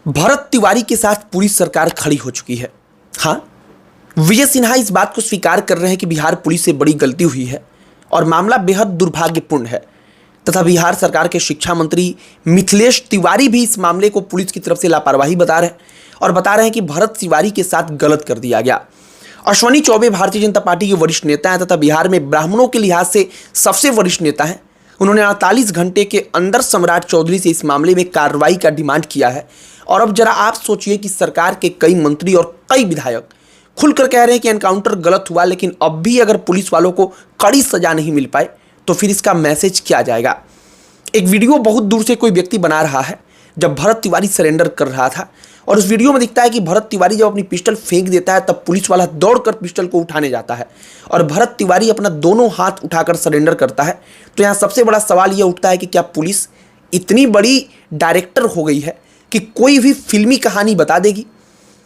भरत तिवारी के साथ पूरी सरकार खड़ी हो चुकी है। हाँ, विजय सिन्हा इस बात को स्वीकार कर रहे हैं कि बिहार पुलिस से बड़ी गलती हुई है और मामला बेहद दुर्भाग्यपूर्ण है तथा बिहार सरकार के शिक्षा मंत्री मिथिलेश तिवारी भी इस मामले को पुलिस की तरफ से लापरवाही बता रहे हैं और बता रहे हैं कि भरत तिवारी के साथ गलत कर दिया गया। अश्विनी चौबे भारतीय जनता पार्टी के वरिष्ठ नेता हैं तथा बिहार में ब्राह्मणों के लिहाज से सबसे वरिष्ठ नेता हैं। उन्होंने 48 घंटे के अंदर सम्राट चौधरी से इस मामले में कार्रवाई का डिमांड किया है। और अब जरा आप सोचिए कि सरकार के कई मंत्री और कई विधायक खुलकर कह रहे हैं कि एनकाउंटर गलत हुआ, लेकिन अब भी अगर पुलिस वालों को कड़ी सजा नहीं मिल पाए तो फिर इसका मैसेज क्या जाएगा। एक वीडियो बहुत दूर से कोई व्यक्ति बना रहा है जब भरत तिवारी सरेंडर कर रहा था और उस वीडियो में दिखता है कि भरत तिवारी जब अपनी पिस्टल फेंक देता है तब पुलिस वाला दौड़कर पिस्टल को उठाने जाता है और भरत तिवारी अपना दोनों हाथ उठाकर सरेंडर करता है। तो यहाँ सबसे बड़ा सवाल यह उठता है कि क्या पुलिस इतनी बड़ी डायरेक्टर हो गई है कि कोई भी फिल्मी कहानी बता देगी।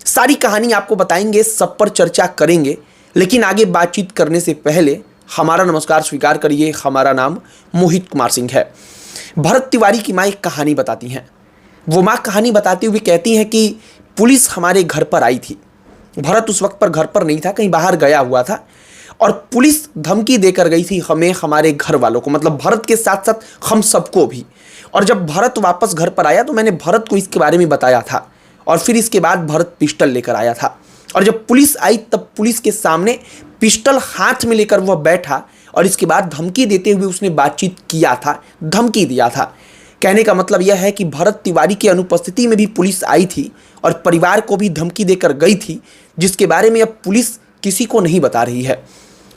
सारी कहानी आपको बताएंगे, सब पर चर्चा करेंगे, लेकिन आगे बातचीत करने से पहले हमारा नमस्कार स्वीकार करिए। हमारा नाम मोहित कुमार सिंह है। भरत तिवारी की माँ एक कहानी बताती हैं। वो माँ कहानी बताते हुए कहती हैं कि पुलिस हमारे घर पर आई थी। भरत उस वक्त पर घर पर नहीं था, कहीं बाहर गया हुआ था और पुलिस धमकी देकर गई थी हमें, हमारे घर वालों को, मतलब भरत के साथ साथ हम सबको भी। और जब भरत वापस घर पर आया तो मैंने भरत को इसके बारे में बताया था और फिर इसके बाद भरत पिस्टल लेकर आया था और जब पुलिस आई तब पुलिस के सामने पिस्टल हाथ में लेकर वह बैठा और इसके बाद धमकी देते हुए उसने बातचीत किया था, धमकी दिया था। कहने का मतलब यह है कि भरत तिवारी की अनुपस्थिति में भी पुलिस आई थी और परिवार को भी धमकी देकर गई थी, जिसके बारे में अब पुलिस किसी को नहीं बता रही है।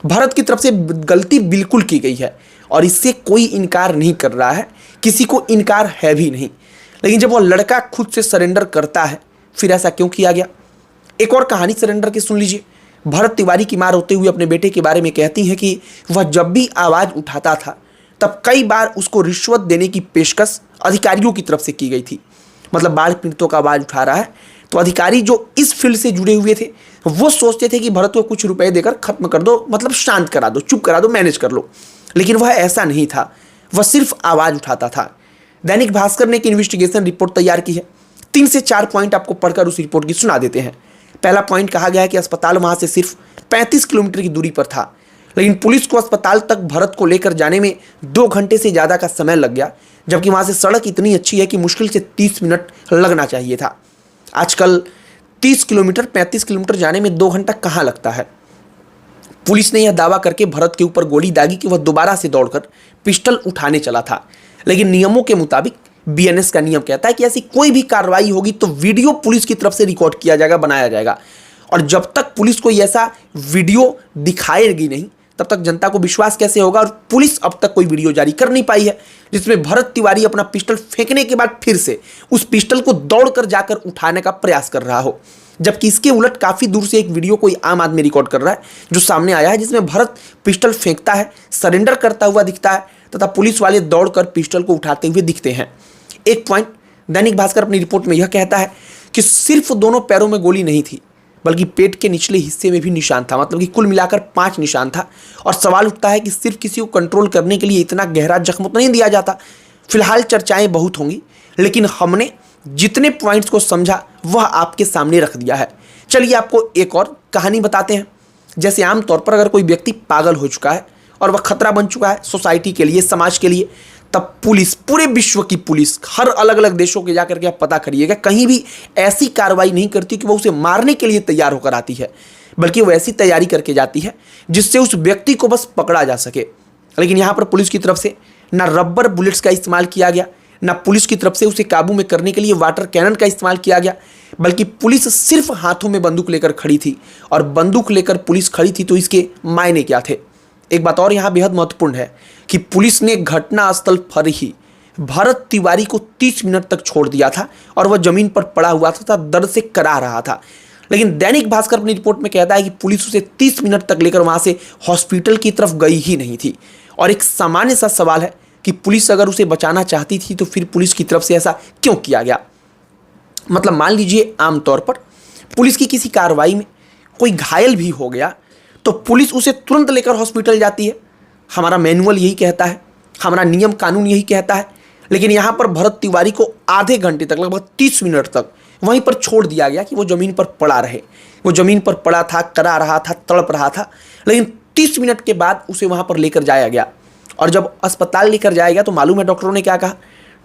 भरत की तरफ से गलती बिल्कुल की गई है और इससे कोई इनकार नहीं कर रहा है, किसी को इनकार है भी नहीं। लेकिन जब वो लड़का खुद से सरेंडर करता है फिर ऐसा क्यों किया गया। एक और कहानी सरेंडर की सुन लीजिए। भरत तिवारी की मां रोते हुए अपने बेटे के बारे में कहती हैं कि वह जब भी आवाज़ उठाता था तब कई बार उसको रिश्वत देने की पेशकश अधिकारियों की तरफ से की गई थी। मतलब बाढ़ पीड़ितों का आवाज़ उठा रहा है तो अधिकारी जो इस फील्ड से जुड़े हुए थे वो सोचते थे कि भरत को कुछ रुपए देकर खत्म कर दो, मतलब शांत करा दो, चुप करा दो, मैनेज कर लो। लेकिन वह ऐसा नहीं था, वह सिर्फ आवाज़ उठाता था। दैनिक भास्कर ने एक इन्वेस्टिगेशन रिपोर्ट तैयार की है। 3 से 4 पॉइंट आपको पढ़कर उस रिपोर्ट की सुना देते हैं। पहला पॉइंट कहा गया है कि अस्पताल वहाँ से सिर्फ 35 किलोमीटर की दूरी पर था, लेकिन पुलिस को अस्पताल तक भरत को लेकर जाने में 2 घंटे से ज़्यादा का समय लग गया, जबकि वहाँ से सड़क इतनी अच्छी है कि मुश्किल से 30 मिनट लगना चाहिए था। आजकल 30 किलोमीटर 35 किलोमीटर जाने में 2 घंटा कहाँ लगता है। पुलिस ने यह दावा करके भरत के ऊपर गोली दागी कि वह दोबारा से दौड़कर पिस्टल उठाने चला था, लेकिन नियमों के मुताबिक बीएनएस का नियम कहता है कि ऐसी कोई भी कार्रवाई होगी तो वीडियो पुलिस की तरफ से रिकॉर्ड किया जाएगा, बनाया जाएगा। और जब तक पुलिस को ऐसा वीडियो दिखाएगी नहीं तब तक जनता को विश्वास कैसे होगा। और पुलिस अब तक कोई वीडियो जारी कर नहीं पाई है जिसमें भरत तिवारी अपना पिस्टल फेंकने के बाद फिर से उस पिस्टल को दौड़कर जाकर उठाने का प्रयास कर रहा हो। जबकि इसके उलट काफ़ी दूर से एक वीडियो कोई आम आदमी रिकॉर्ड कर रहा है जो सामने आया है, जिसमें भरत पिस्टल फेंकता है, सरेंडर करता हुआ दिखता है तथा पुलिस वाले दौड़कर पिस्टल को उठाते हुए दिखते हैं। एक पॉइंट दैनिक भास्कर अपनी रिपोर्ट में यह कहता है कि सिर्फ दोनों पैरों में गोली नहीं थी बल्कि पेट के निचले हिस्से में भी निशान था, मतलब कि कुल मिलाकर 5 निशान था। और सवाल उठता है कि सिर्फ किसी को कंट्रोल करने के लिए इतना गहरा जख्म तो नहीं दिया जाता। फिलहाल चर्चाएं बहुत होंगी, लेकिन हमने जितने पॉइंट्स को समझा वह आपके सामने रख दिया है। चलिए आपको एक और कहानी बताते हैं। जैसे आमतौर पर अगर कोई व्यक्ति पागल हो चुका है और वह खतरा बन चुका है सोसाइटी के लिए, समाज के लिए, तब पुलिस, पूरे विश्व की पुलिस, हर अलग अलग देशों के जाकर के आप पता करिएगा, कहीं भी ऐसी कार्रवाई नहीं करती कि वो उसे मारने के लिए तैयार होकर आती है, बल्कि वो ऐसी तैयारी करके जाती है जिससे उस व्यक्ति को बस पकड़ा जा सके। लेकिन यहाँ पर पुलिस की तरफ से ना रबर बुलेट्स का इस्तेमाल किया गया, ना पुलिस की तरफ से उसे काबू में करने के लिए वाटर कैनन का इस्तेमाल किया गया, बल्कि पुलिस सिर्फ हाथों में बंदूक लेकर खड़ी थी। और बंदूक लेकर पुलिस खड़ी थी तो इसके मायने क्या थे। एक बात और यहाँ बेहद महत्वपूर्ण है कि पुलिस ने घटनास्थल पर ही भरत तिवारी को 30 मिनट तक छोड़ दिया था और वह जमीन पर पड़ा हुआ था, दर्द से करा रहा था। लेकिन दैनिक भास्कर अपनी रिपोर्ट में कहता है कि पुलिस उसे 30 मिनट तक लेकर वहाँ से हॉस्पिटल की तरफ गई ही नहीं थी। और एक सामान्य सा सवाल है कि पुलिस अगर उसे बचाना चाहती थी तो फिर पुलिस की तरफ से ऐसा क्यों किया गया। मतलब मान लीजिए आमतौर पर पुलिस की किसी कार्रवाई में कोई घायल भी हो गया तो पुलिस उसे तुरंत लेकर हॉस्पिटल जाती है। हमारा मैनुअल यही कहता है, हमारा नियम कानून यही कहता है। लेकिन यहाँ पर भरत तिवारी को आधे घंटे तक, लगभग 30 मिनट तक वहीं पर छोड़ दिया गया कि वो ज़मीन पर पड़ा रहे। वो ज़मीन पर पड़ा था, करा रहा था, तड़प रहा था, लेकिन 30 मिनट के बाद उसे वहाँ पर लेकर जाया गया। और जब अस्पताल लेकर जाया गया तो मालूम है डॉक्टरों ने क्या कहा?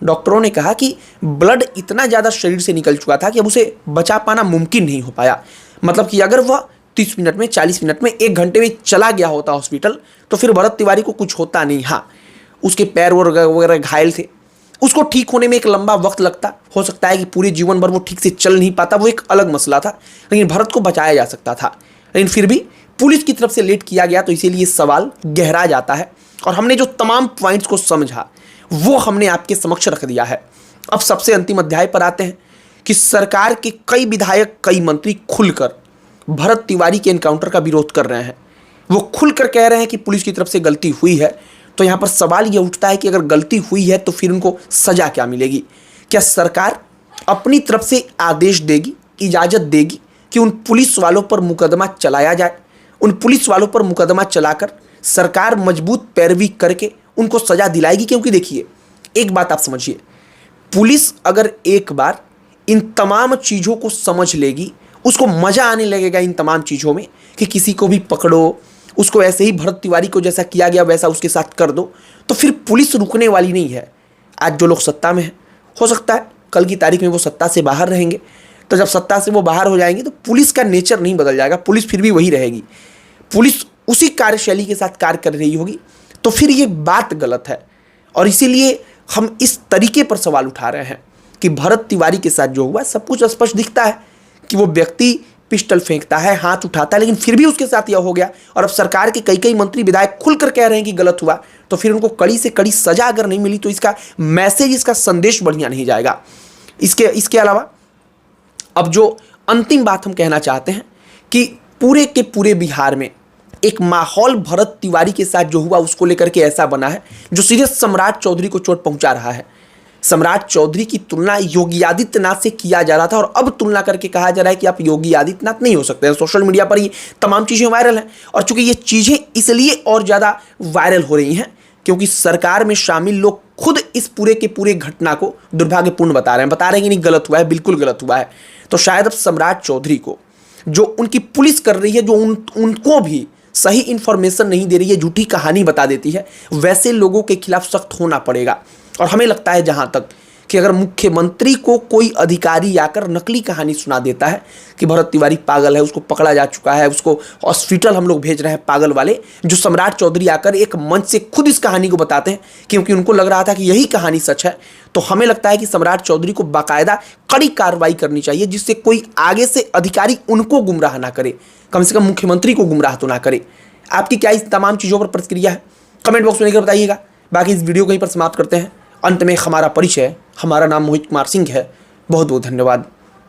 डॉक्टरों ने कहा कि ब्लड इतना ज़्यादा शरीर से निकल चुका था कि अब उसे बचा पाना मुमकिन नहीं हो पाया। मतलब कि अगर वह 30 मिनट में, 40 मिनट में, 1 घंटे में चला गया होता हॉस्पिटल तो फिर भरत तिवारी को कुछ होता नहीं। हाँ, उसके पैर वगैरह घायल थे, उसको ठीक होने में एक लंबा वक्त लगता, हो सकता है कि पूरे जीवन भर वो ठीक से चल नहीं पाता, वो एक अलग मसला था, लेकिन भरत को बचाया जा सकता था। लेकिन फिर भी पुलिस की तरफ से लेट किया गया, तो इसीलिए सवाल गहरा जाता है। और हमने जो तमाम पॉइंट्स को समझा वो हमने आपके समक्ष रख दिया है। अब सबसे अंतिम अध्याय पर आते हैं कि सरकार के कई विधायक, कई मंत्री खुलकर भरत तिवारी के एनकाउंटर का विरोध कर रहे हैं। वो खुलकर कह रहे हैं कि पुलिस की तरफ से गलती हुई है। तो यहाँ पर सवाल ये उठता है कि अगर गलती हुई है तो फिर उनको सजा क्या मिलेगी? क्या सरकार अपनी तरफ से आदेश देगी, इजाज़त देगी कि उन पुलिस वालों पर मुकदमा चलाया जाए? उन पुलिस वालों पर मुकदमा चलाकर सरकार मजबूत पैरवी करके उनको सजा दिलाएगी? क्योंकि देखिए, एक बात आप समझिए, पुलिस अगर एक बार इन तमाम चीज़ों को समझ लेगी, उसको मज़ा आने लगेगा इन तमाम चीज़ों में कि किसी को भी पकड़ो, उसको ऐसे ही भरत तिवारी को जैसा किया गया वैसा उसके साथ कर दो, तो फिर पुलिस रुकने वाली नहीं है। आज जो लोग सत्ता में हैं, हो सकता है कल की तारीख में वो सत्ता से बाहर रहेंगे, तो जब सत्ता से वो बाहर हो जाएंगे तो पुलिस का नेचर नहीं बदल जाएगा, पुलिस फिर भी वही रहेगी, पुलिस उसी कार्यशैली के साथ कार्य कर रही होगी। तो फिर ये बात गलत है। और इसीलिए हम इस तरीके पर सवाल उठा रहे हैं कि भरत तिवारी के साथ जो हुआ सब कुछ स्पष्ट दिखता है कि वो व्यक्ति पिस्टल फेंकता है, हाथ उठाता है, लेकिन फिर भी उसके साथ यह हो गया। और अब सरकार के कई मंत्री विधायक खुलकर कह रहे हैं कि गलत हुआ, तो फिर उनको कड़ी से कड़ी सजा अगर नहीं मिली तो इसका मैसेज, इसका संदेश बढ़िया नहीं जाएगा। इसके अलावा अब जो अंतिम बात हम कहना चाहते हैं कि पूरे के पूरे बिहार में एक माहौल भरत तिवारी के साथ जो हुआ उसको लेकर के ऐसा बना है जो सीधे सम्राट चौधरी को चोट पहुंचा रहा है। सम्राट चौधरी की तुलना योगी आदित्यनाथ से किया जा रहा था और अब तुलना करके कहा जा रहा है कि आप योगी आदित्यनाथ नहीं हो सकते हैं। सोशल मीडिया पर ये तमाम चीज़ें वायरल हैं और चूंकि ये चीज़ें इसलिए और ज़्यादा वायरल हो रही हैं क्योंकि सरकार में शामिल लोग खुद इस पूरे के पूरे घटना को दुर्भाग्यपूर्ण बता रहे हैं कि नहीं गलत हुआ है, बिल्कुल गलत हुआ है। तो शायद अब सम्राट चौधरी को जो उनकी पुलिस कर रही है, जो उनको भी सही इंफॉर्मेशन नहीं दे रही है, झूठी कहानी बता देती है, वैसे लोगों के खिलाफ सख्त होना पड़ेगा। और हमें लगता है जहां तक कि अगर मुख्यमंत्री को कोई अधिकारी आकर नकली कहानी सुना देता है कि भरत तिवारी पागल है, उसको पकड़ा जा चुका है, उसको हॉस्पिटल हम लोग भेज रहे हैं पागल वाले, जो सम्राट चौधरी आकर एक मंच से खुद इस कहानी को बताते हैं क्योंकि उनको लग रहा था कि यही कहानी सच है, तो हमें लगता है कि सम्राट चौधरी को बाकायदा कड़ी कार्रवाई करनी चाहिए जिससे कोई आगे से अधिकारी उनको गुमराह ना करे, कम से कम मुख्यमंत्री को गुमराह तो ना करे। आपकी क्या इस तमाम चीज़ों पर प्रतिक्रिया है? कमेंट बॉक्स में लिखकर बताइएगा। बाकी इस वीडियो को यहीं पर समाप्त करते हैं। अंत में हमारा परिचय, हमारा नाम मोहित कुमार सिंह है। बहुत बहुत धन्यवाद।